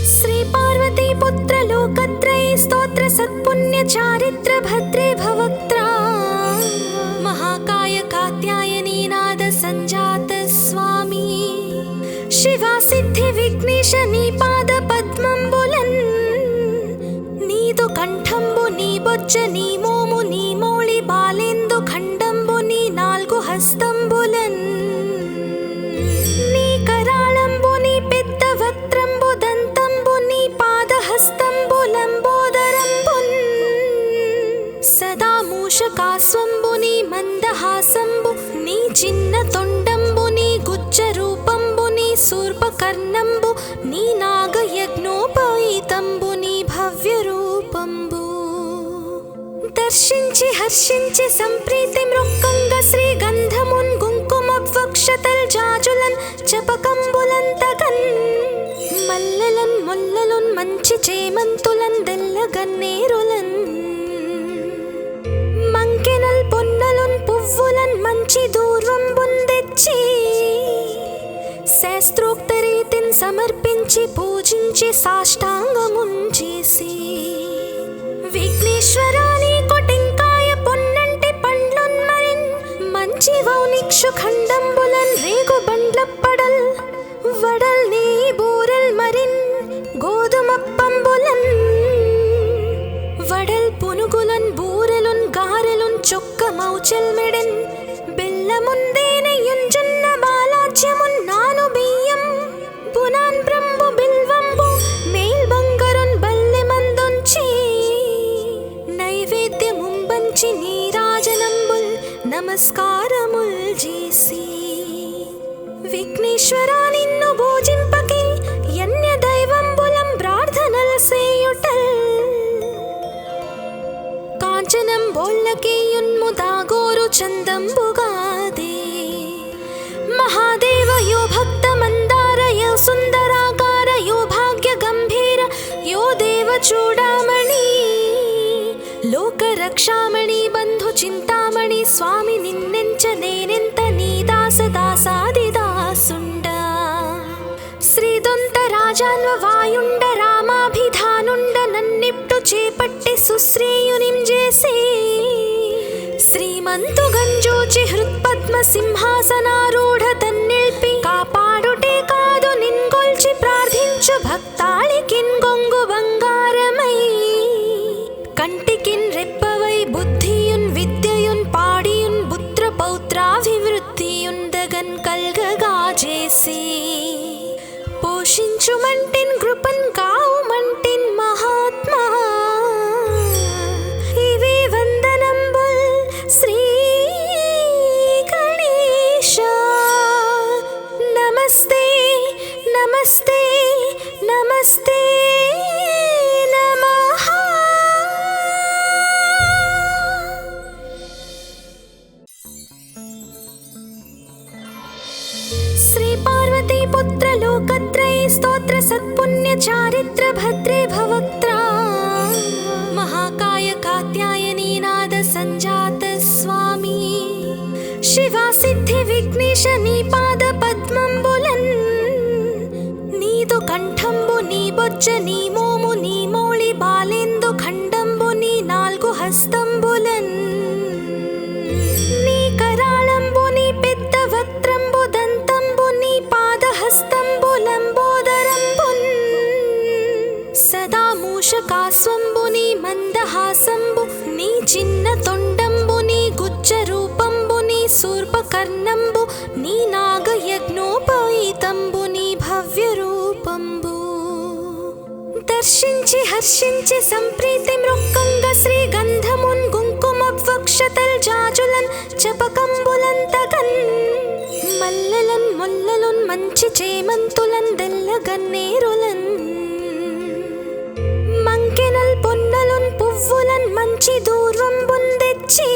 श्री पार्वती पुत्र लोकत्रयी स्तोत्र सत्पुण्य चारित्र भद्रे भवक्त्रा महाकाय कात्यायनी नाद संजात स्वामी शिवा सिद्धि विघ्नेश नी पाद पद्मंबुलन् नीदु कंठंबु नी बొజ్జ నీ మోము నీ మౌళి బాలేందు ఖండంబు నీ నాలుగు హస్తంబులన్ నీ కరాళంబు నీ పెద్ద వక్త్రంబు దంతంబు నీ పాదహస్తంబు లంబోదరంబున్ సదా మూషకాస్వంబు నీ మందహాసంబు నీ చిన్న తొండంబు నీ గుజ్జ రూపంబు నీ శూర్పకర్ణంబు నీ నాగయజ్ఞోపవీతంబు నీ భవ్య రూపంబు దర్శించి హర్షించి సంప్రీతి మృక్కంగ శ్రీ గంధమున్ కుంకుమ వక్షతల్ జాజులన్ చపకంబులంతగన్ మల్లెలన్ ముల్లలున్ మంచి చేమంతులన్ దెల్లగన్నేరులన్ మంకెనల్ పొన్నలున్ పువ్వులన్ మంచి దూర్వంబున్ తెచ్చి శాస్త్రోక్త రీతిన్ సమర్పించి పూజించి సాష్టాంగమున్ చేసి విఘ్నేశ్వరాని కొటెంకాయ పొన్నంటి పండ్లున్ మరిన్ మంచి వౌనిక్షు ఖండంబులన్ రేగు బండ్లప్పడల్ వడల్ నీ బూరెల్ మరిన్ గోధుమప్పంబులన్ వడల్ పునుగులన్ బూరెలున్ గారెలున్ చొక్క మౌచెల్ మెడెన్ బెల్లముందేనెయ్యున్ జొన్న బాలాజ్యమున్ నాను బియ్యం పునాన్ బ్రంబు బిల్వంబు మేల్ బంగరున్ బల్లె మందుంచి నైవేద్యముంబంచి నీరాజనంబుల్ నమస్కారముల్ చేసి విఘ్నేశ్వరా నిన్ను భోజింపకి యన్య దైవంబులం ప్రార్థనల్ సేయుటల్ కాంచనం బోళ్ళకేయున్ముదాగోరు చందంబుగాదే మహాదేవ యో భక్త మందార యో సుందరాకార యో భాగ్య గంభీర యో దేవ చూడామణి లోక రక్షామణి బంధు చింతామణి స్వామి నిన్నెంచ నేనెంత నీ దాస దాసాది దాసుండ శ్రీదొంత రాజాన్వ వాయుండ రామాభిధానుండ నన్నిప్టు చేపట్టి సుశ్రేయునిం చేసి శ్రీమంతు గంజోచి హృత్పద్మ సింహాసనారూఢ తన్నిల్పి కాపాడుటే కాదు నిన్గొల్చి ప్రార్థించు భక్తాళికిన్ గొంగు బంగారమై కంటికిన్ రెప్పవై బుద్ధియున్ విద్యయున్ పాడియున్ పుత్ర పౌత్రాభివృద్ధియుందగన్ కల్గగా చేసి పోషించుమంటిన్ కృపన్ కావుమంటిన్ మహాత్మా ఇవే వందనంబుల్ శ్రీ గణేశ నమస్తే నమస్తే నమస్తే నమః श्री पार्वती पुत्र लोकत्रयी स्तोत्र सत्पुण्य चारित्र भद्रे भवक्त्रा महाकाय कात्यायनी नाद संजात स्वामी शिवा सिद्धि विघ्नेश नी पाद पद्मंबुलन् नीदु कंठंबु नी बొజ్జ నీ మోము నీ మౌళి బాలేందు ఖండంబు నీ నాలుగు హస్తంబులన్ నీ కరాళంబు నీ పెద్ద వక్త్రంబు దంతంబు నీ పాదహస్తంబు లంబోదరంబున్ సదా మూషకాస్వంబు నీ మందహాసంబు నీ చిన్న తొండంబు నీ గుజ్జ రూపంబు నీ శూర్పకర్ణంబు నీ నాగయజ్ఞోపవీతంబు నీ భవ్య రూపంబు దర్శించి హర్షించి సంప్రీతి మృక్కంగ శ్రీ గంధమున్ కుంకుమ వక్షతల్ జాజులన్ చపకంబులంతగన్ మల్లెలన్ ముల్లలున్ మంచి చేమంతులన్ దెల్లగన్నేరులన్ మంకెనల్ పొన్నలున్ పువ్వులన్ మంచి దూర్వంబున్ తెచ్చి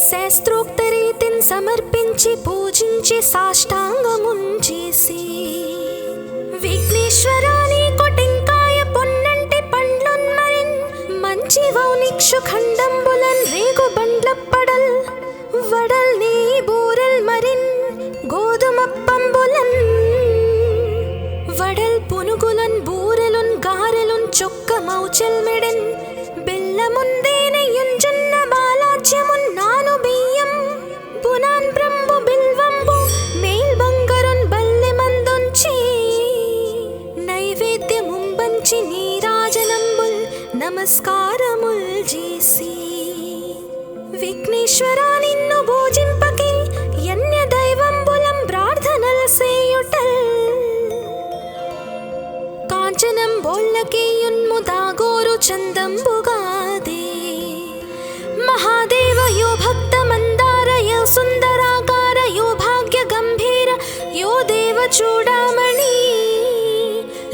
శాస్త్రోక్త రీతిన్ సమర్పించి పూజించి సాష్టాంగమున్ చేసి విఘ్నేశ్వరాని కొటెంకాయ పొన్నంటి పండ్లున్ మరిన్ మంచి వౌనిక్షు ఖండంబులన్ రేగు బండ్లప్పడల్ వడల్ నీ బూరెల్ మరిన్ గోధుమప్ప చొక్కమౌచెల్మెడెన్ బెల్లముందేనయుంజున్న బాలాజ్యమున్నాను బియ్యం పునాన్ బ్రంబు బిల్వంబు మేల్ బంగరున్ బల్లె మందుంచి నైవేద్యముంబంచి నీరాజనంబుల్ నమస్కారముల్ చేసి విఘ్నేశ్వరా నిన్ను భోజింపకే యన్య దైవంబులం ప్రార్థనల్ సేయుటల్ కాంచనం బోళ్ళకేయున్ముదాగోరు చందంబుగాదే మహాదేవ యో భక్త మందార యో సుందరాకార యో భాగ్య గంభీర యో దేవ చూడామణి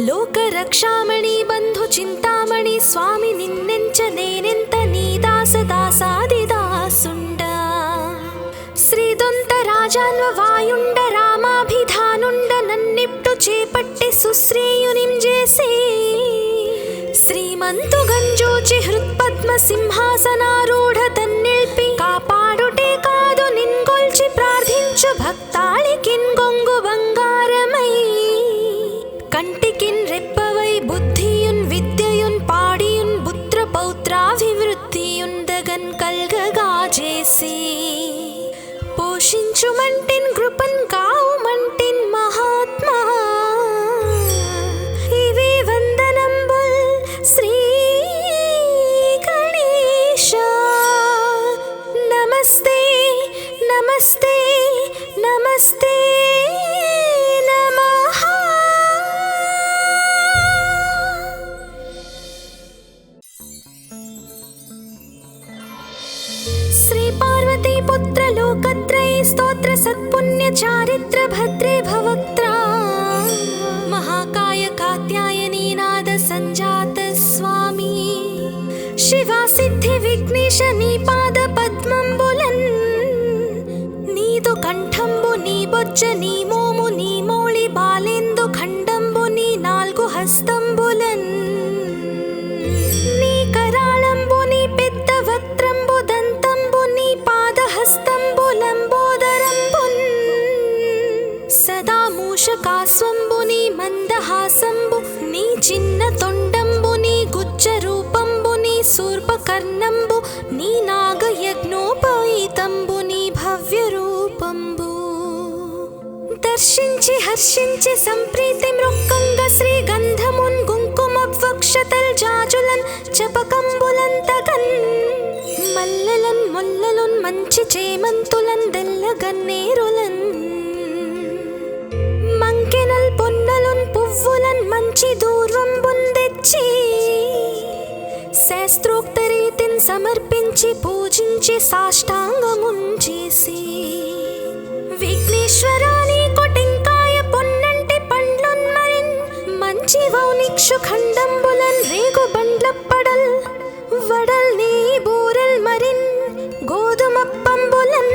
లోక రక్షామణి బంధు చింతామణి స్వామి నిన్నెంచ నేనెంత నీ దాస దాసాది దాసుండ శ్రీదొంత రాజాన్వ వాయుండ రామాభిధానుండ నన్నిప్టు చేపట్టి సుశ్రేయునిం చేసి శ్రీమంతు గంజూచి హృత్పద్మ సింహాసనారూఢ తన్నిల్పి కాపాడుటే కాదు నిన్గొల్చి ప్రార్థించు భక్తాళికిన్ గొంగు బంగారమై కంటికిన్ రెప్పవై బుద్ధియున్ విద్యయున్ పాడియున్ పుత్ర పౌత్రాభివృద్ధియుందగన్ కల్గగా చేసి పోషించుమంటిన్ కృపన్ కావుమంటిన్ మహాత్మా ఇవి వందనంబుల్ శ్రీ గణేశ నమస్తే నమస్తే నమస్తే నమః. శ్రీ పార్వతీ పుత్ర లోకత్రయ స్తోత్ర సత్పుణ్య చారిత్ర భద్రే భవక్త్రా మహాకాయ కాత్యాయనీ నాద సంజాత స్వామి శివా సిద్ధి విఘ్నేశ నీ పాద పద్మంబులన్ నీదు కంఠంబు నీ బొజ్జ నీ మోము నీ మౌళి బాలేందు ఖండంబు నీ నాల్గు హస్తంబులన్ నీ కరాళంబు నీ పెద్ద వక్త్రంబు దంతంబు నీ పాదహస్తంబు లంబోదరంబున్ సదా మూషకాస్వంబు నీ మందహాసంబు నీ చిన్న తొండంబు నీ గుజ్జ రూపంబు నీ శూర్పకర్ణంబు నీ నాగయజ్ఞోపవీతంబు నీ భవ్య రూపంబు దర్శించి హర్షించి సంప్రీతి మృక్కంగ శ్రీ గంధమున్ కుంకుమవక్షతల్ జాజులన్ చపకంబులంతగన్ మల్లెలన్ ముల్లలున్ మంచి చేమంతులన్ దెల్లగన్నేరులన్ మంకెనల్ పొన్నలున్ పువ్వులన్ మంచి దూర్వంబున్ తెచ్చి శాస్త్రోక్త రీతిన్ సమర్పించి పూజించి సాష్టాంగమున్ చేసి విఘ్నేశ్వరా నీకు టెంకాయ పొన్నంటి పండ్లున్ మరిన్ మంచి వౌనిక్షు ఖండంబులన్ రేగు బండ్లప్పడల్ వడల్ నీ బూరెల్ మరిన్ గోధుమప్పంబులన్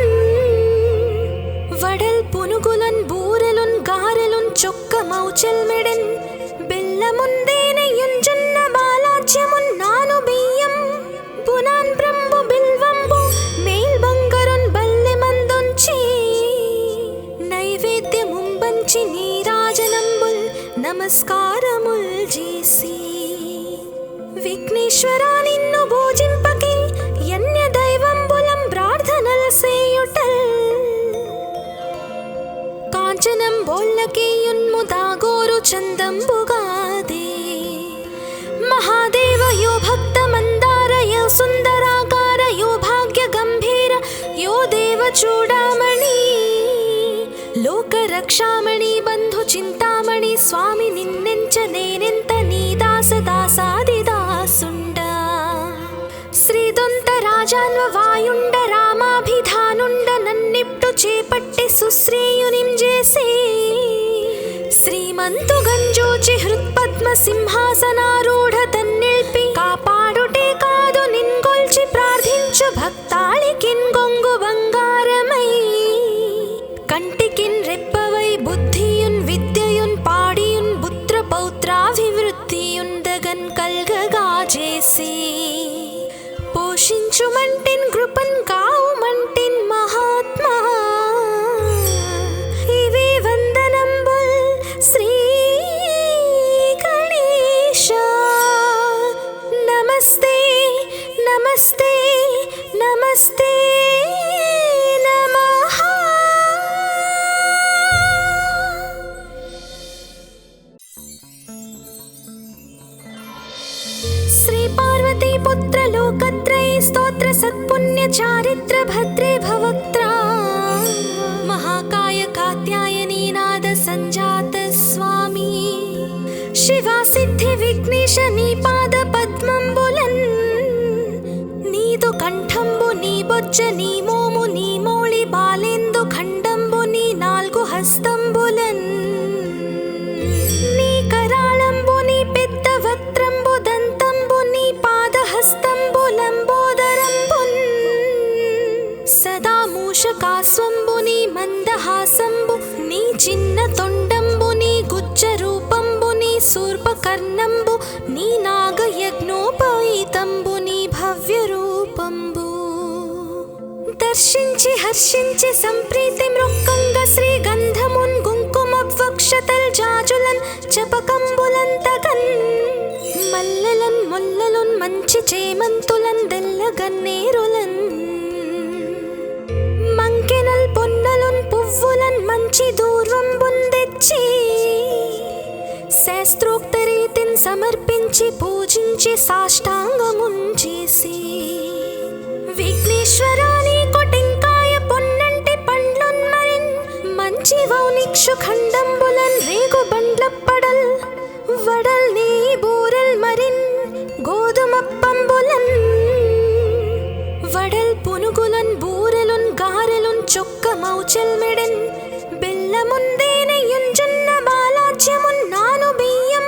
వడల్ పునుగులన్ బూరెలున్ గారెలున్ చొక్కమౌచెల్మెడెన్ బెల్లముందేనయుంజున్న బాలాజ్యమున్నాను బియ్యం పునాన్ బ్రంబు బిల్వంబు మేల్ బంగరున్ బల్లె మందుంచి నైవేద్యముంబంచి నీరాజనంబుల్ నమస్కారముల్ చేసి విఘ్నేశ్వరా నిన్ను భోజింపకే యన్య దైవంబులం ప్రార్థనల్ సేయుటల్ కాంచనం బోళ్ళకేయున్ముదాగోరు చందంబుగాదే మహాదేవ యో భక్త మందార యో సుందరాకార యో భాగ్య గంభీర యో దేవ చూడామణి లోక రక్షామణి బంధు చింతామణి స్వామి నిన్నెంచ నేనెంత నీ దాస దాసాది దాసుండ శ్రీదొంత రాజాన్వ వాయుండ రామాభిధానుండ నన్నిప్టు చేపట్టి సుశ్రేయునిం చేసి శ్రీమంతు గంజూచి హృత్పద్మ సింహాసనారూఢ తన్నిల్పి కాపాడుటే కాదు నిన్గొల్చి ప్రార్థించు భక్తాళికిన్ గొంగు బంగారమై కంటికిన్ రెప్పవై బుద్ధియున్ విద్యయున్ పాడియున్ పుత్ర పౌత్రాభివృద్ధియుందగన్ కల్గగా చేసి పోషించుమంటిన్ కృపన్ కావుమంటిన్ మహాత్మా ఇవి వందనంబుల్ శ్రీ గణేశ స్తోత్ర సత్పుణ్య చారిత్ర భద్రే భవక్త్రా మహాకాయ కాత్యాయనీ నాద సంజాత స్వామి శివా సిద్ధి విఘ్నేశ నీ పాద పద్మంబులన్ నీదు కంఠంబు నీ బొజ్జ నీ మోము నీ మౌళి బాలేందు ఖండంబు నీ నాలుగు హస్తంబులన్ నీ కరాళంబు నీ పెద్ద వక్త్రంబు దంతంబు నీ పాదహస్తంబు లంబోదరంబున్ సదా మూషకాస్వంబు నీ మందహాసంబు నీ చిన్న తొండంబు నీ గుజ్జ రూపంబు నీ శూర్పకర్ణంబు నీ నాగయజ్ఞోపవీతంబు నీ భవ్య రూపంబు దర్శించి హర్షించి సంప్రీతి మృక్కంగ శ్రీగంధమున్ కుంకుమవక్షతల్ జాజులన్ చపకంబులంతగన్ మల్లెలన్ ముల్లలున్ మంచి చేమంతులన్ దెల్లగన్నేరులన్ మంకెనల్ పొన్నలున్ పువ్వులన్ మంచి దూర్వంబున్ తెచ్చి శాస్త్రోక్త రీతిని సమర్పించి పూజించి సాష్టాంగమున్ చేసి విఘ్నేశ్వరా నీకు టెంకాయ పొన్నంటి పండ్లున్ మరిన్ మంచి వౌనిక్షు ఖండంబులన్ రేగు బండ్లప్పడల్ వడల్ నీ బూరెల్ మరిన్ గోధుమప్పంబులన్ వడల్ పునుగులన్ బూరెలున్ గారెలున్ చొక్క మౌచల్ మెడన్ బెల్లముందేనెయ్యున్ జొన్న బాలాజ్యమున్ నాను బియ్యం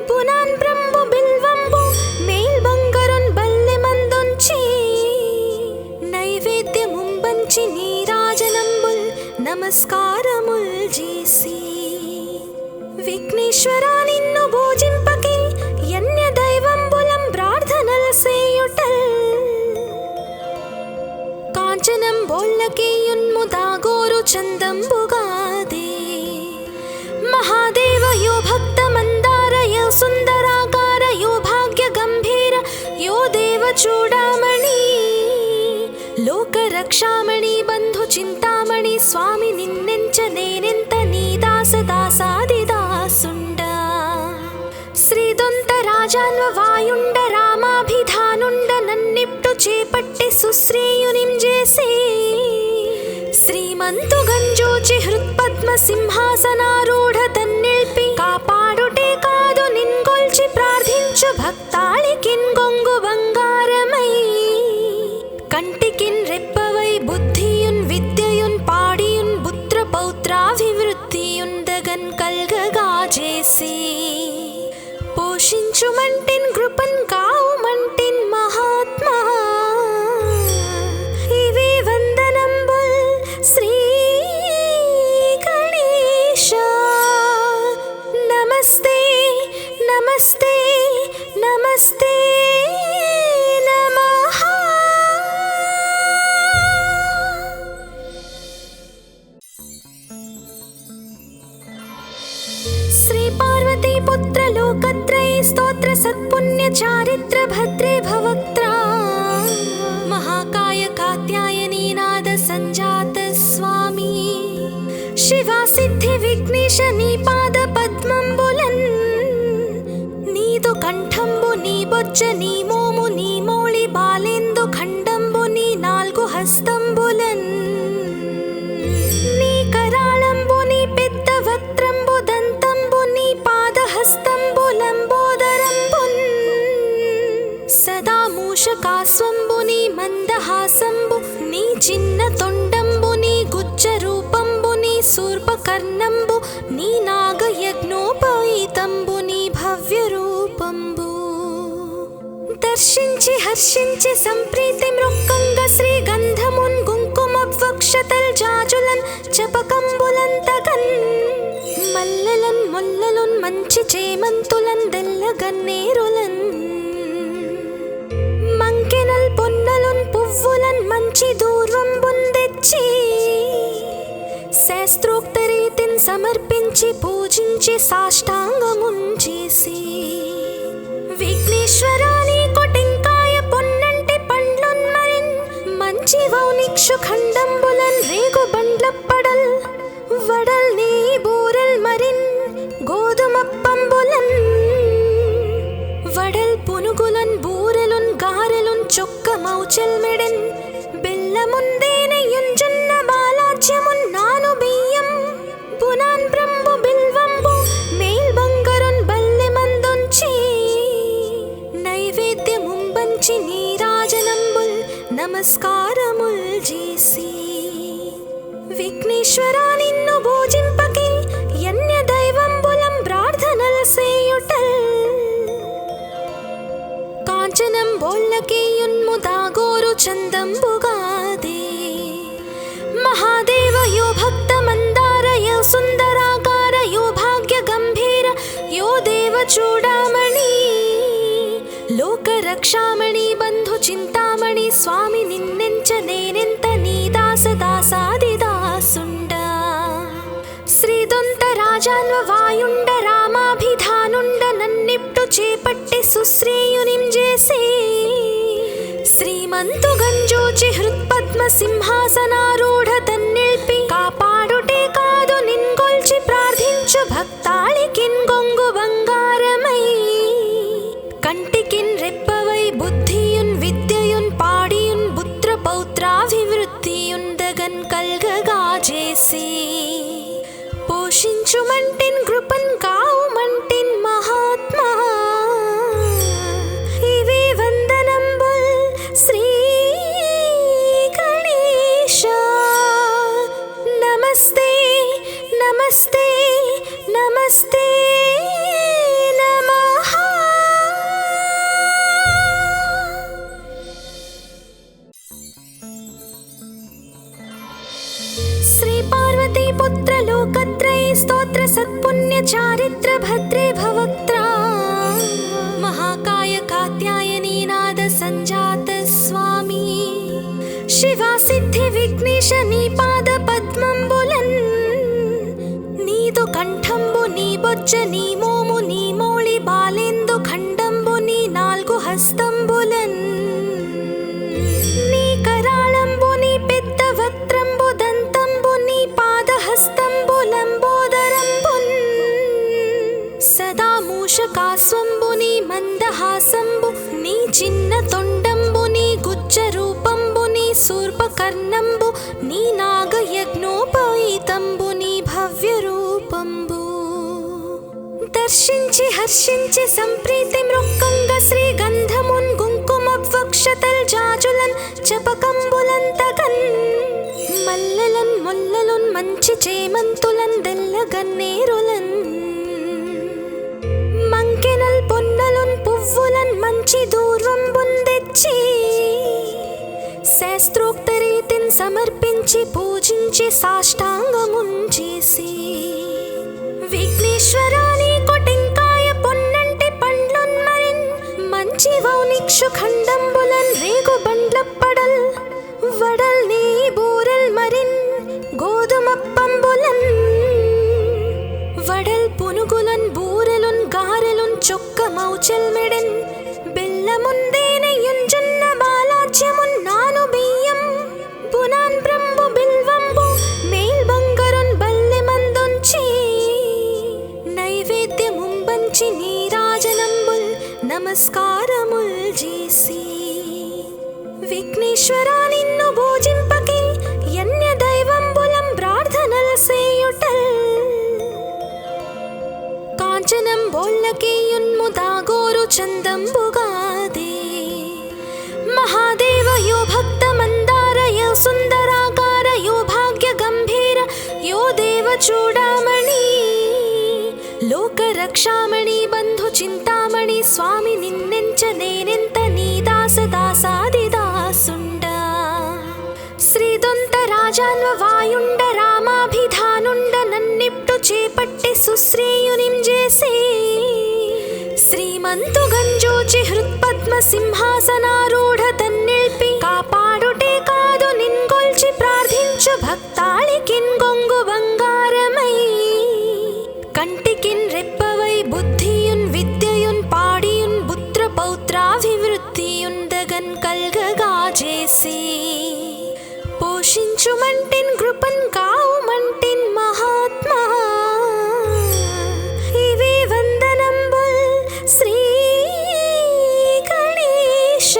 బునాన్ బ్రంబు బిల్వంబు మేల్ బంగరున్ బల్లె మందొంచి నైవేద్యముంబంచి నీరాజనంబుల్ నమస్కారముల్ చేసి విఘ్నేశ్వరా నిన్ను భోజింపకి యన్య దైవంబులం ప్రార్థనల సేయుటల్ కాంచనం బోల్లకేయున్ముదాగోరు చందంబుగాదే మహాదేవ యో భక్త మందార యో సుందరాకార యో భాగ్య గంభీర యో దేవ చూడామణి లోక రక్షామణి బంధు చింతామణి స్వామి నిన్నెంచ నేనెంత నీ దాస దాసాది దాసుండ శ్రీదొంత రాజాన్వ వాయుండ రామాభిధానుండ నన్నిప్టు చేపట్టి సుశ్రేయునిం చేసి శ్రీమంతు గంజోచి హృత్పద్మ సింహాసనారూఢ తన్నిల్పి కాపాడుటే కాదు నిన్గొల్చి ప్రార్థించు భక్తాళికిన్ గొంగు బంగారమై కంటికిన్ రెప్పవై బుద్ధియున్ విద్యయున్ పాడియున్ పుత్ర పౌత్రాభివృద్ధియున్ దగన్ కల్గగా చేసి పోషించుమంటిన్ కృపన్ కావుమంటిన్ మహాత్మా ఇవి వందనంబుల్ శ్రీ గణేశ నమస్తే నమస్తే నమస్తే నమః శ్రీ పార్వతీ పుత్ర లోకత్రయీ స్తోత్ర సత్పుణ్య చారిత్ర భద్రే భవక్త్రా మహాకాయ కాత్యాయనీ నాద సంజాత స్వామి శివా సిద్ధి విఘ్నేశ నీ పాద పద్మంబులన్ నీదు కంఠంబు నీ బొజ్జ నీ మోము నీ మౌళి బాలేందు ఖండంబు నీ నాలుగు హస్తంబులన్ నీ కరాళంబు నీ పెద్ద వక్త్రంబు దంతంబు నీ పాదహస్తంబు లంబోదరంబున్ సదా మూషకాస్వంబు నీ మందహాసంబు నీ చిన్న తొండంబు నీ గుజ్జ రూపంబు నీ శూర్పకర్ణంబు నీ నాగయజ్ఞోపవీతంబు నీ భవ్య రూపంబు దర్శించి హర్షించి సంప్రీతి మృక్కంగ శ్రీగంధమున్ కుంకుమవక్షతల్ జాజులన్ చపకంబులంతగన్ మల్లెలన్ ముల్లలున్ మంచి చేమంతులన్ దెల్లగన్నేరులన్ మంకెనల్ పొన్నలున్ పువ్వులన్ మంచి దూర్వంబున్ తెచ్చి శాస్త్రోక్త రీతిని సమర్పించి పూజించి సాష్టాంగమున్ చేసి విఘ్నేశ్వరా నీకు టెంకాయ పొన్నంటి పండ్లున్ మరిన్ మంచి వౌనిక్షు ఖండంబులన్ రేగు బండ్లప్పడల్ వడల్ నీ బూరెల్ మరిన్ గోధుమప్పంబులన్ వడల్ పునుగులన్ బూరెలున్ గారెలున్ చొక్క మౌచల్ చెల్మెడెన్ బెల్లముందేనయుంజున్న బాలాజ్యమున్ నాను బియ్యం పునాన్ బ్రంబు బిల్వంబు మేల్ బంగరున్ బల్లె మందొంచి నైవేద్యముంబంచి నీరాజనంబుల్ నమస్కారముల్ చేసి విఘ్నేశ్వరా నిన్ను భోజింపకి యన్య దైవంబులం ప్రార్థనల్ సేయుటల్ కాంచనం బోల్లకేయున్ముదాగోరు చందంబుగాదే మహాదేవ యో భక్త మందార యో సుందరాకార యో భాగ్య గంభీర యో దేవ చూడామణి లోక రక్షామణి బంధు చింతామణి స్వామి నిన్నెంచ నేనెంత నీ దాస దాసాదిదాసుండ శ్రీదొంత రాజాన్వ వాయుండ రామాభిధానుండ నన్నిప్టు చేపట్టి సుశ్రేయునిం చేసి శ్రీమంతు గంజోచి హృత్పద్మ సింహాసనారూఢ తన్నిల్పి కాపాడుటే కాదు నిన్గొల్చి ప్రార్థించు భక్తాళికిన్ గొంగు బంగారమై కంటికిన్ రెప్పవై బుద్ధియున్ విద్యయున్ పాడియున్ పుత్ర పౌత్రాభివృద్ధియున్ దగన్ కల్గగా చేసి పోషించుమంటిన్ కృపన్ కావుమంటిన్ మహాత్మా ఇవి వందనంబుల్ శ్రీ గణేశ నమస్తే నమస్తే నమస్తే నమః. శ్రీ పార్వతీ పుత్ర లోకత్రయ స్తోత్ర సత్పుణ్య చారిత్ర భద్రే భవక్త్రా మహాకాయ కాత్యాయనీ నాద సంజాత స్వామి శివా సిద్ధి విఘ్నేశ నీ పాద పద్మంబులన్ నీదు కంఠంబు నీ బొజ్జ నీ మోము నీ మోళి బాలేందు ఖండంబు నీ నాల్గు హస్తంబులన్ నీ కరాళంబు నీ పెద్ద వక్త్రంబు దంతంబు నీ పాదహస్తంబులంబోదరంబున్ సదా మూషకాస్వంబు నీ మందహాసంబు నీ చిన్న తొండంబు నీ గుజ్జ రూపంబు నీ శూర్పకర్ణంబు నీ నాగయజ్ఞోపవీతంబు నీ భవ్య రూపంబు దర్శించి హర్షించి సంప్రీతి మృక్కంగ శ్రీ గంధమున్ కుంకుమ వక్షతల్ జాజులన్ చపకంబులంతగన్ మల్లెలన్ ముల్లలున్ మంచి చేమంతులన్ దెల్లగన్నేరులన్ మంకెనల్ పొన్నలున్ పువ్వులన్ మంచి దూర్వంబున్ తెచ్చి శాస్త్రోక్త రీతిన్ సమర్పించి పూజించి సాష్టాంగమున్ చేసి విఘ్నేశ్వరా నీకు టెంకాయ పొన్నంటి పండ్లున్ మరిన్ మంచి వౌనిక్షు ఖండంబులన్ రేగు బండ్లప్పడల్ వడల్ నీ బూరెల్ మరిన్ గోధుమప్పంబులన్ వడల్ పునుగులన్ బూరెలున్ గారెలున్ చొక్క మౌచెల్ మెడెన్ బెల్లముందేనయుంజున్న బాలాజ్యమున్ నాను బియ్యం పునాన్ బ్రంబు బిల్వంబు మేల్ బంగరున్ బల్లె మందొంచి నైవేద్యముంబంచి నీరాజనంబుల్ నమస్కారముల్ చేసి విఘ్నేశ్వరా నిన్ను భోజింపకి యన్య దైవంబులం ప్రార్థనల్ సేయుటల్ కాంచనం బోల్లకేయున్ముదాగోరు చందంబుగాదే మహాదేవ యో భక్త మందార యో సుందరాకార యో భాగ్య గంభీర యో దేవ చూడామణి లోక రక్షామణి బంధు చింతామణి స్వామి నిన్నెంచ నేనెంత నీ దాస దాసాదిదాసుండ శ్రీదొంత రాజాన్వ వాయుండ రామాభిధానుండ నన్నిప్టు చేపట్టి సుశ్రేయునిం చేసి శ్రీమంతు గంజోచి హృత్పద్మ సింహాసనారూఢ తన్నిల్పి కాపాడుటే కాదు నిన్గొల్చి ప్రార్థించు భక్తాళికిన్ గొంగు బంగారమై కంటికిన్ రెప్పవై బుద్ధియున్ విద్యయున్ పాడియున్ పుత్ర పౌత్రాభివృద్ధియున్ దగన్ కల్గగా చేసి పోషించుమంటిన్ కృపన్ కావుమంటిన్ మహాత్మా ఇవి వందనంబుల్ శ్రీ గణేశ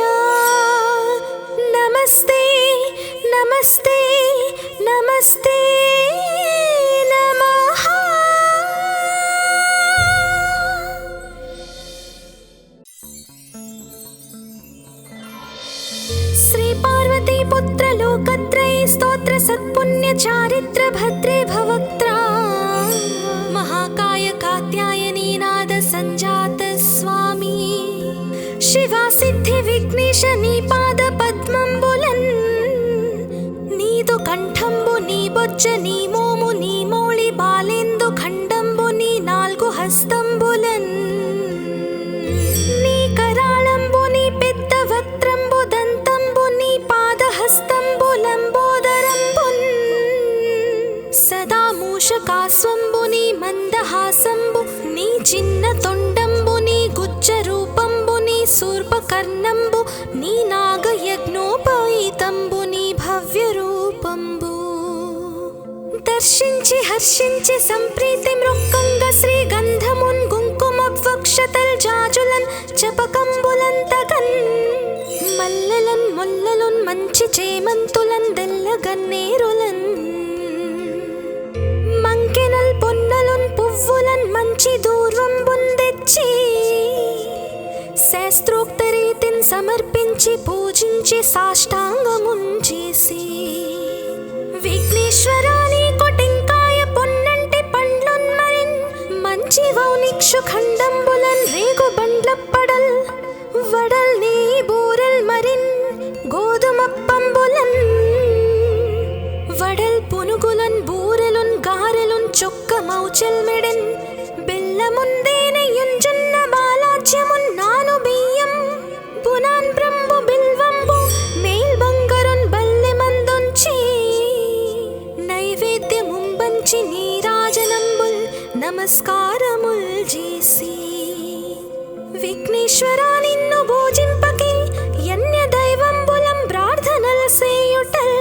सत्पुण्य चारित्र भद्रे भवक्त्रा महाकाय कात्यायनी नाद संजात स्वामी शिवा सिद्धि विघ्नेश नी पाद पद्मंबुलन् नीदु कंठंबु नी बొజ్జ నీ మోము నీ మౌళి బాలేందు ఖండంబు నీ నాలుగు హస్తంబులన్ నీ కరాళంబు నీ పెద్ద వక్త్రంబు దంతంబు నీ పాద హస్తంబులంబోదరంబున్ సదా మూషకాస్వంబు నీ మందహాసంబు నీ చిన్న తొండంబు నీ గుజ్జ రూపంబు నీ శూర్పకర్ణంబు నీ నాగయజ్ఞోపవీతంబు నీ భవ్య రూపంబు దర్శించి హర్షించి సంప్రీతి మృక్కంగ శ్రీగంధమున్ కుంకుమవక్షతల్ జాజులన్ చపకంబులంతగన్ మల్లెలన్ ముల్లలున్ మంచి చేమంతులన్ దెల్లగన్నేరులన్ మంకెనల్ పొన్నలున్ పువ్వులన్ మంచి దూర్వంబున్ తెచ్చి శాస్త్రోక్త రీతిన్ సమర్పించి పూజించి సాష్టాంగమున్ చేసి విఘ్నేశ్వరాని కొటెంకాయ పొన్నంటి పండ్లున్ మరిన్ మంచి వౌనిక్షు ఖండంబులన్ రేగు బండ్లప్పడల్ వడల్ నీ బూరెల్ మరిన్ గోధుమప్పంబులన్ వడల్ పునుగులన్ బూరెలున్ గారెలున్ చొక్క మౌచెల్ మెడెన్ బెల్లముందేనెయ్యున్ జొన్న బాలాజ్యమున్ నాను బియ్యం పునాన్ బ్రంబు బిల్వంబు మేల్ బంగరున్ బల్లె మందొంచి నైవేద్యముంబంచి నీరాజనంబుల్ నమస్కారముల్ చేసి విఘ్నేశ్వరా నిన్ను భోజింపకి యన్య దైవంబులం ప్రార్థనల్ సేయుటల్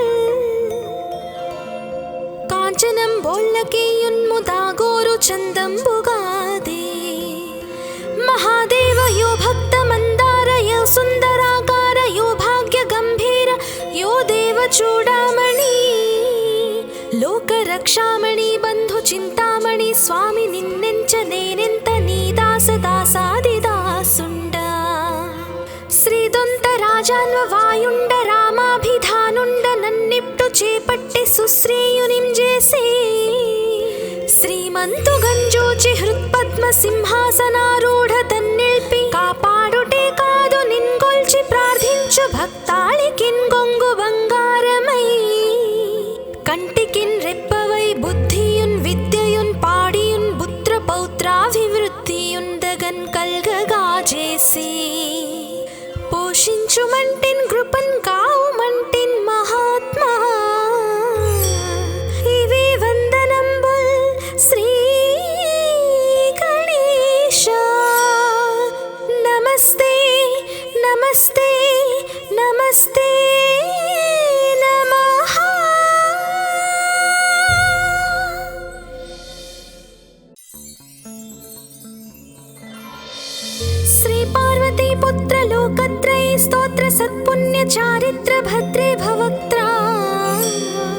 కాంచనం బోళ్ళకేయున్ముదాగోరు చందంబుగాదే మహాదేవ యో భక్త మందార యో సుందరాకార యో భాగ్య గంభీర యో దేవ చూడామణి లోక రక్షామణి బంధు చింతామణి స్వామి నిన్నెంచ నేనెంత నీ దాస దాసాది దాసుండ శ్రీదొంత రాజాన్వ వాయుండ రామాభిధానుండ నన్నిప్టు చేపట్టి సుశ్రేయునిం చేసి శ్రీమంతు గంజూచి హృత్పద్మ సింహాసనారూఢ తన్నిల్పి కాపాడుటే కాదు నిన్గొల్చి ప్రార్థించు భక్తాళికిన్ గొంగు బంగారమై కంటికిన్ రెప్పవై బుద్ధియున్ విద్యయున్ పాడియున్ పుత్ర పౌత్రాభివృద్ధియున్ దగన్ కల్గగా చేసి పోషించుమంటిన్ కృపన్ కావుమంటిన్ మహాత్మా ఇవి వందనంబుల్ శ్రీ గణేశ నమస్తే నమస్తే నమస్తే నమః శ్రీ పార్వతీ పుత్ర లోకత్రయ స్తోత్ర సత్పుణ్య చారిత్ర భద్రే భవక్త్రా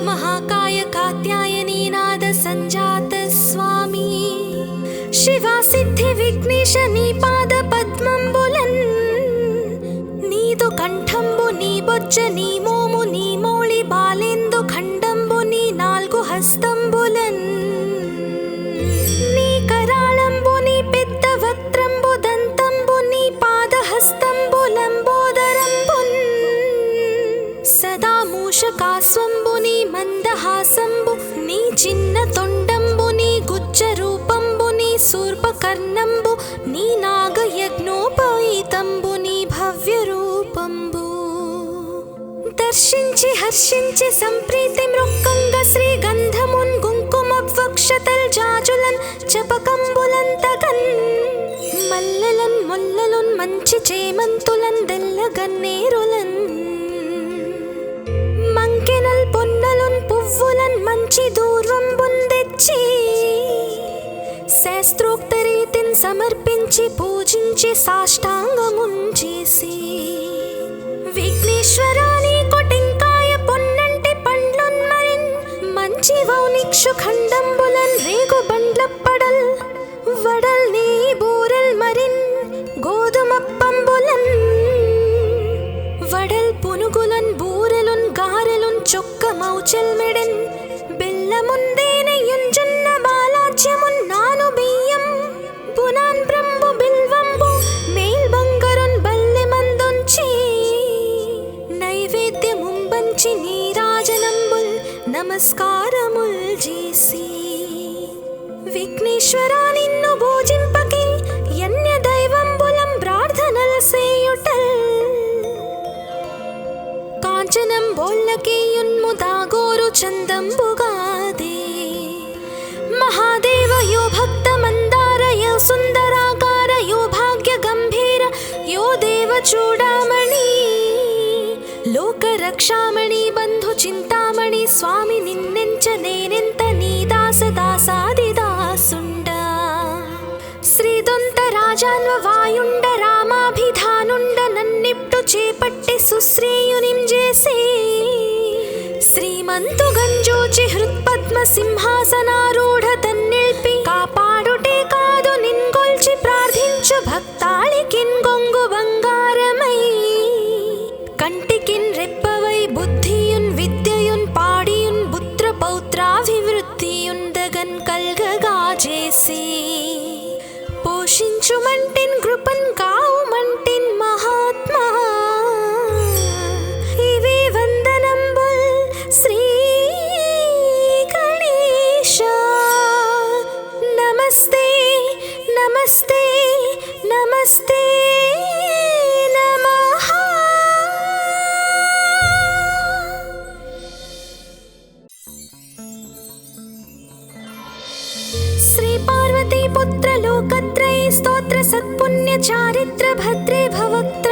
महाकाय कात्यायनी नाद संजात स्वामी शिवा सिद्धि विघ्नेश नी पाद पद्मंबुलन् नीदु कंठंबु नी बొజ్జ నీ మోము నీ మౌళి బాలేందు ఖండంబు నీ నాలుగు హస్తంబులన్ నీ కరాళంబు నీ పెద్ద వక్త్రంబు దంతంబు నీ పాద హస్తంబులంబోదరంబున్ సదా మూషకాస్వంబు నీ మందహాసంబు నీ చిన్న తొండంబు నీ గుజ్జ రూపంబు నీ శూర్పకర్ణంబు నీ నాగయజ్ఞోపవీతంబు నీ భవ్య రూపంబు దర్శించి హర్షించి సంప్రీతి మృక్కంగ శ్రీగంధమున్ కుంకుమవక్షతల్ జాజులన్ చపకంబులంతగన్ మల్లెలన్ ముల్లలున్ మంచి చేమంతులన్ దెల్లగన్నేరులన్ మంకెనల్ పొన్నలున్ పువ్వులన్ మంచి దూర్వంబున్ తెచ్చి శాస్త్రోక్త రీతిన్ సమర్పించి పూజించి సాష్టాంగమున్ చేసి విఘ్నేశ్వరాని కొటెంకాయ పొన్నంటి పండ్లున్ మరిన్ మంచి వౌనిక్షు ఖండంబులన్ రేగు బండ్లప్పడల్ వడల్ నీ బూరెల్ మరిన్ గోధుమప్పంబులన్ వడల్ పునుగులన్ బూరెలున్ గారెలున్ చొక్క మౌచెల్ మెడెన్ నమస్కారముల్ చేసి విఘ్నేశ్వరా నిన్ను భోజింపకే యన్య దైవంబులం ప్రార్థనల్ సేయుటల్ కాంచనం బోల్లకే యున్ముదాగోరు చందంబుగాదే మహాదేవ యో భక్త మందార యో సుందరాకార యో భాగ్య గంభీర యో దేవ చూడామణి లోక రక్షామణి బంధు చింతామణి స్వామి నిన్నెంచ నేనెంత నీ దాస దాసాది దాసుండ శ్రీదొంత రాజాన్వ వాయుండ రామాభిధానుండ నన్నిప్టు చేపట్టి సుశ్రేయునిం చేసి శ్రీమంతు గంజోచి హృత్పద్మ సింహాసనారూఢ తన్నిల్పి కాపాడుటే కాదు నిన్గొల్చి ప్రార్థించు భక్తాళికిన్ గొంగు బంగారమై కంటికిన్ రెప్పవై బుద్ధియున్ విద్యయున్ పాడియున్ పుత్ర పౌత్రాభివృద్ధియున్ దగన్ కల్గగా చేసి పోషించుమంటిన్ కృపన్ కావుమంటిన్ మహాత్మా ఇవే వందనంబుల్ శ్రీ గణేశ నమస్తే నమస్తే నమస్తే నమః శ్రీ పార్వతీ పుత్ర లోకత్రయ స్తోత్ర సత్పుణ్య చారిత్ర భద్రే భవక్త్ర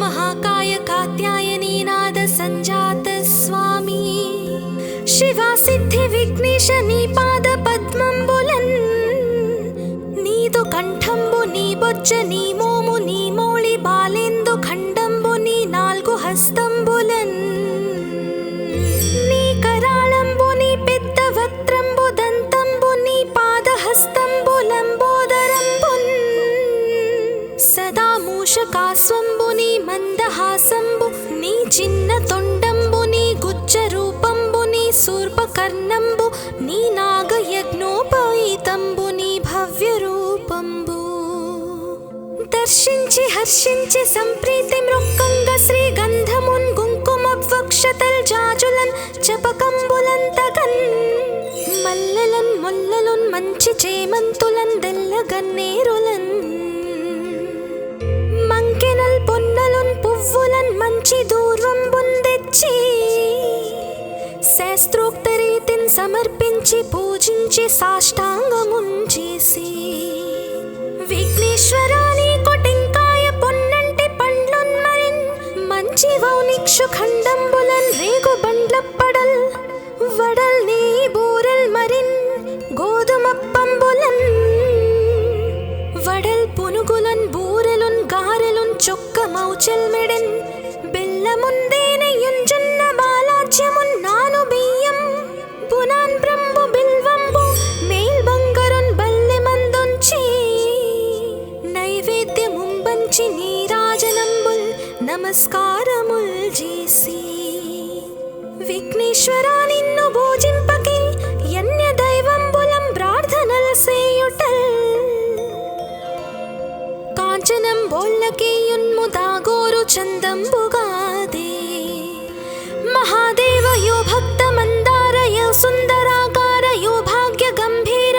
మహాకాయ కాత్యాయనీ నాద సంజాత స్వామి శివా సిద్ధి విఘ్నేశ నీ పాద పద్మంబులన్ నీదు కంఠంబు నీ బొజ్జ నీ మోము నీ మౌళి బాలేందు ఖండంబు నీ నాలుగు హస్తంబులన్ నీ కరాళంబు నీ పెద్ద వక్త్రంబు దంతంబు నీ పాదహస్తంబు లంబోదరంబున్ సదా మూషకాస్వంబు నీ మందహాసంబు నీ చిన్న తొండంబు నీ గుజ్జ రూపంబు నీ శూర్పకర్ణంబు నీ నాగయజ్ఞోపవీతంబు నీ భవ్య రూపంబు దర్శించి హర్షించి సంప్రీతి మృక్కంగ శ్రీగంధమున్ కుంకుమవక్షతల్ జాజులన్ చపకంబులన్ తగన్ మల్లెలన్ ముల్లలున్ మంచి చేమంతులన్ దెల్లగన్నేరులన్ మంకెనల్ పొన్నలున్ పువ్వులన్ మంచి దూర్వంబున్ తెచ్చి శాస్త్రోక్త రీతిన్ సమర్పించి పూజించి సాష్టాంగమున్ చేసి విఘ్నేశ్వరా నీకు టెంకాయ పొన్నంటి పండ్లున్ మరిన్ మంచి వౌనిక్షు ఖండంబులన్ రేగు బండ్లప్పడల్ వడల్ నీ బూరల్ మరిన్ గోధుమప్పంబులన్ వడల్ పునుగులన్ బూరెలున్ గారెలున్ చొక్క మౌచల్ మెడన్ బెల్లముందేనయున్ జొన్న బాలాజ్యమున్ నాను బియ్యం బునాన్ బ్రంబు బిల్వంబు మేల్ బంగరున్ బల్లె మందొంచి నైవేద్యముంబంచి నీరాజనంబుల్ నమస్కారముల్ చేసి విఘ్నేశ్వరా నిన్ను భోజింపకే యన్య దైవంబులం ప్రార్థనల్ సేయుటల్ కాంచనం బోల్లకే యున్ముదాగోరు చందంబుగాదే మహాదేవ యో భక్త మందార యో సుందరాకార యో భాగ్య గంభీర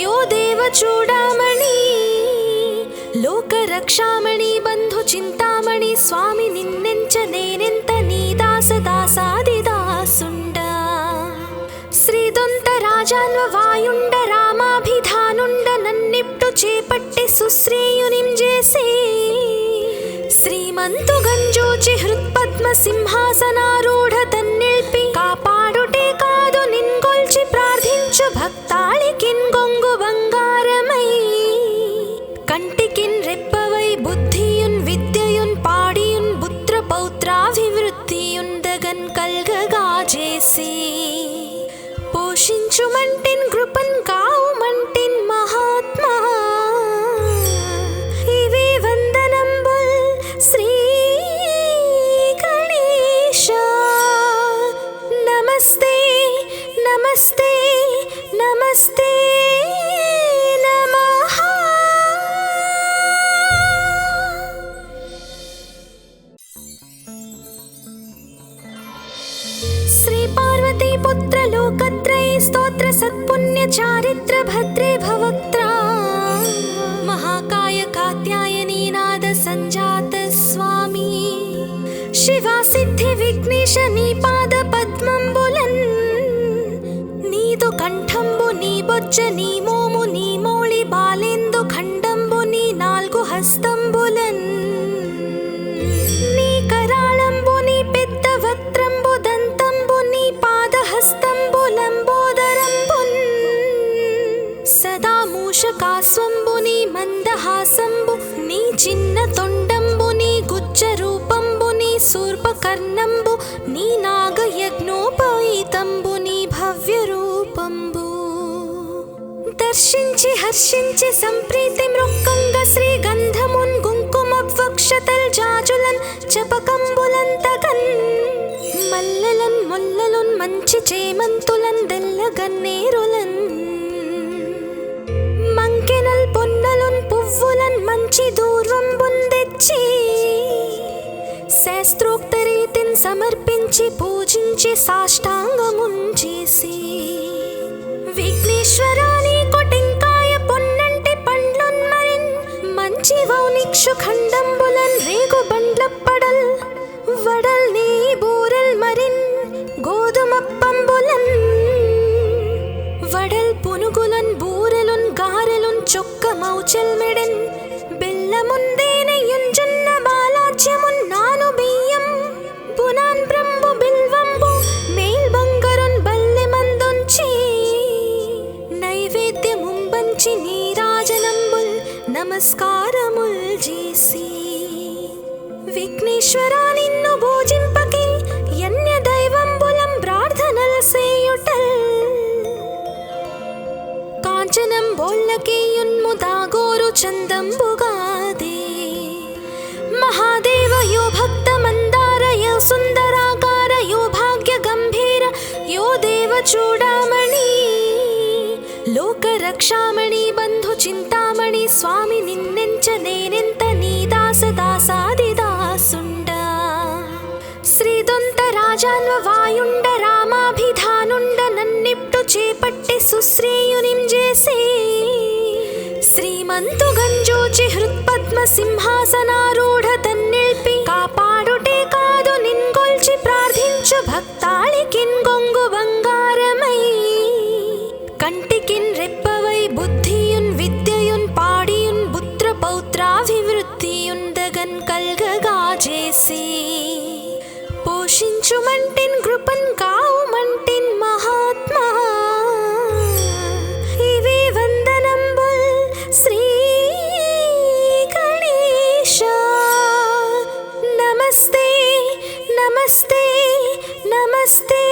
యో దేవ చూడామణి లోక రక్షామణి బంధు చింతామణి స్వామి నిన్నెంచ నేనెంత నీ దాస దాసాది దాసుండ శ్రీదొంత రాజాన్వ వాయుండ రామాభిధానుండ నన్నిప్టు చేపట్టి సుశ్రేయునిం చేసి శ్రీమంతు గంజోచి హృత్పద్మ సింహాసనారూఢ తన్నిల్పి కాపాడుటే కాదు నిన్గొల్చి ప్రార్థించు భక్తాళికిన్ గొంగు బంగారమై కంటికిన్ రెప్పవై బుద్ధియున్ విద్యయున్ పాడియున్ పుత్ర పౌత్రాభివృద్ధియున్ దగన్ కల్గగా చేసి పోషించుమంటిన్ కృపన్ కావుమంటిన్ మహాత్మా ఇవే వందనంబుల్ శ్రీ గణేశ నమస్తే నమస్తే నమస్తే నమః శ్రీ పార్వతీ स्तोत्र सत्पुण्य चारित्र भद्रे भवक्त्रा महाकाय कात्यायनी नाद संजात स्वामी शिवा सिद्धि विघ्नेश नी पाद पद्मंबुलन् नीदु कंठंबु नी बोज्ज नी मोमु नी मोळि बालेंदु खंडंबु नी नाल्गु हस्तंबुलन् नी कराळंबु नी पेद्द वक्त्रंबु दंतंबु नी पाद हस्तंबु लंबोदरंबुन् सदा मूषकास्वंबु नी मंदहासंबु नी चिन्न तोंडंबु नी गुज्ज रूपंबु नी सूर्पकर्णंबु नी नागयज्ञोपवीतंबु नी भव्य रूपंबु दर्शिंచి హర్షించి సంప్రీతి మృక్కంగ శ్రీగంధమున్ కుంకుమవక్షతల్ జాజులన్ చపకంబులంతగన్ మల్లెలన్ ముల్లలున్ మంచి చేమంతులన్ దెల్లగన్నేరులన్ మంకెనల్ పొన్నలున్ పువ్వులన్ మంచి దూర్వంబున్ తెచ్చి శాస్త్రోక్త రీతిన్ సమర్పించి పూజించి సాష్టాంగమున్ చేసి విఘ్నేశ్వరాని కొటెంకాయ పొన్నంటి పండ్లున్ మరిన్ మంచి వౌనిక్షు ఖండంబులన్ రేగు బండ్లప్పడల్ వడల్ నీ బూరల్ మరిన్ గోధుమప్పంబులన్ వడల్ పునుగులన్ బూరెలున్ గారెలున్ చొక్క మౌచల్ మెడెన్ బెల్లముందేనెయ్యున్ జొన్న బాలాజ్యమున్ నాను బియ్యం పునాన్ బ్రంబు బిల్వంబు మేల్ బంగరున్ బల్లె మందొంచి నైవేద్యముంబంచి నీరాజనంబుల్ నమస్కారముల్ చేసి విఘ్నేశ్వరా నిన్ను భోజింపకి యన్య దైవంబులం ప్రార్థనల్ సేయుటల్ కాంచనం బోళ్ళకేయున్ముదాగోరు చందంబుగాదే మహాదేవ యో భక్త మందార యో సుందరాకార యో భాగ్య గంభీర యో దేవ చూడామణి లోక రక్షామణి బంధు చింతామణి స్వామి నిన్నెంచ నేనెంత నీ దాస దాసాది దాసుండ శ్రీదొంత రాజాన్వ వాయుండ రామాభిధానుండ నన్నిప్టు చేపట్టి సుశ్రేయునిం చేసి శ్రీమంతు గంజోచి హృత్పద్మ సింహాసనారూఢ తన్నిల్పి కాపాడుటే కాదు నిన్గొల్చి ప్రార్థించు భక్తాళికిన్ గొంగు బంగారమై కంటికిన్ రెప్పవై బుద్ధియున్ విద్యయున్ పాడియున్ పుత్ర పౌత్రాభివృద్ధియున్ దగన్ కల్గగా చేసి పోషించుమంటిన్ కృపన్ కావుమంటిన్ మహాత్మా ఇవి వందనంబుల్ శ్రీ గణేశ నమస్తే నమస్తే నమస్తే